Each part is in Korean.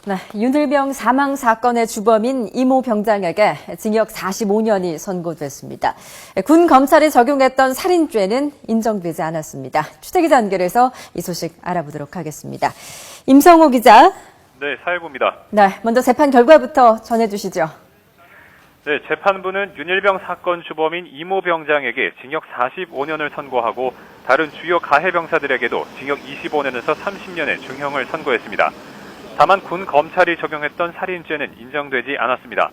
네, 윤일병 사망 사건의 주범인 이모 병장에게 징역 45년이 선고됐습니다. 군 검찰이 적용했던 살인죄는 인정되지 않았습니다. 추태기자 연결해서 이 소식 알아보도록 하겠습니다. 임성호 기자. 네, 사회부입니다. 네, 먼저 재판 결과부터 전해주시죠. 네, 재판부는 윤일병 사건 주범인 이모 병장에게 징역 45년을 선고하고 다른 주요 가해 병사들에게도 징역 25년에서 30년의 중형을 선고했습니다. 다만 군 검찰이 적용했던 살인죄는 인정되지 않았습니다.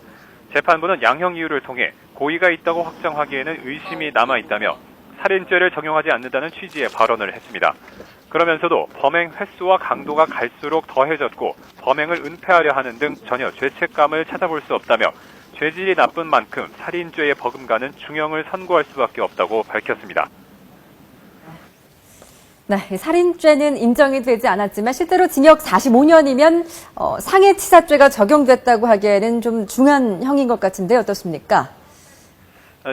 재판부는 양형 이유를 통해 고의가 있다고 확정하기에는 의심이 남아있다며 살인죄를 적용하지 않는다는 취지의 발언을 했습니다. 그러면서도 범행 횟수와 강도가 갈수록 더해졌고 범행을 은폐하려 하는 등 전혀 죄책감을 찾아볼 수 없다며 죄질이 나쁜 만큼 살인죄에 버금가는 중형을 선고할 수밖에 없다고 밝혔습니다. 네, 살인죄는 인정이 되지 않았지만 실제로 징역 45년이면 상해치사죄가 적용됐다고 하기에는 좀 중한 형인 것 같은데 어떻습니까?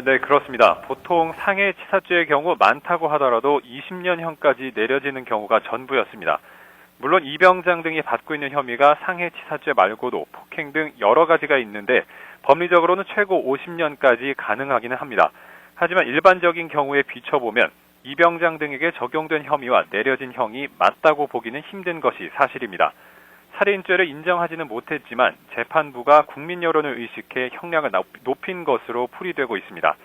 네, 그렇습니다. 보통 상해치사죄의 경우 많다고 하더라도 20년형까지 내려지는 경우가 전부였습니다. 물론 이 병장 등이 받고 있는 혐의가 상해치사죄 말고도 폭행 등 여러 가지가 있는데 법리적으로는 최고 50년까지 가능하기는 합니다. 하지만 일반적인 경우에 비춰보면 이 병장 등에게 적용된 혐의와 내려진 형이 맞다고 보기는 힘든 것이 사실입니다. 살인죄를 인정하지는 못했지만 재판부가 국민 여론을 의식해 형량을 높인 것으로 풀이되고 있습니다.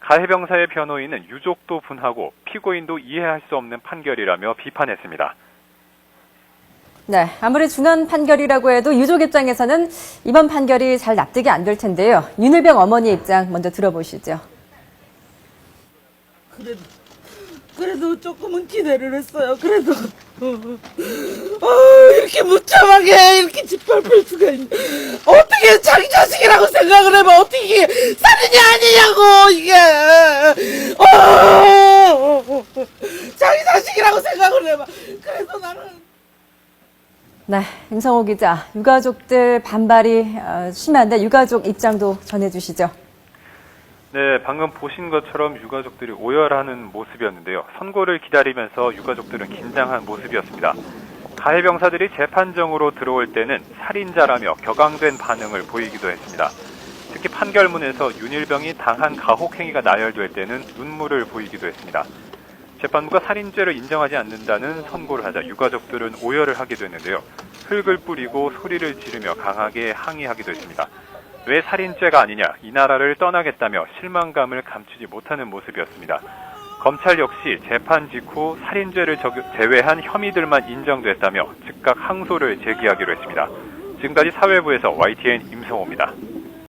가해 병사의 변호인은 유족도 분하고 피고인도 이해할 수 없는 판결이라며 비판했습니다. 네, 아무리 중한 판결이라고 해도 유족 입장에서는 이번 판결이 잘 납득이 안 될 텐데요. 윤일병 어머니 입장 먼저 들어보시죠. 그래도 조금은 기대를 했어요. 그래도 이렇게 무참하게 이렇게 짓밟을 수가 있네. 어떻게 자기 자식이라고 생각을 해봐. 어떻게 이게 살인이 아니냐고 이게 자기 자식이라고 생각을 해봐. 그래서 나는 네, 임성호 기자, 유가족들 반발이 심한데 유가족 입장도 전해주시죠. 네, 방금 보신 것처럼 유가족들이 오열하는 모습이었는데요. 선고를 기다리면서 유가족들은 긴장한 모습이었습니다. 가해 병사들이 재판정으로 들어올 때는 살인자라며 격앙된 반응을 보이기도 했습니다. 특히 판결문에서 윤일병이 당한 가혹행위가 나열될 때는 눈물을 보이기도 했습니다. 재판부가 살인죄를 인정하지 않는다는 선고를 하자 유가족들은 오열을 하게 됐는데요. 흙을 뿌리고 소리를 지르며 강하게 항의하기도 했습니다. 왜 살인죄가 아니냐, 이 나라를 떠나겠다며 실망감을 감추지 못하는 모습이었습니다. 검찰 역시 재판 직후 살인죄를 제외한 혐의들만 인정됐다며 즉각 항소를 제기하기로 했습니다. 지금까지 사회부에서 YTN 임성호입니다.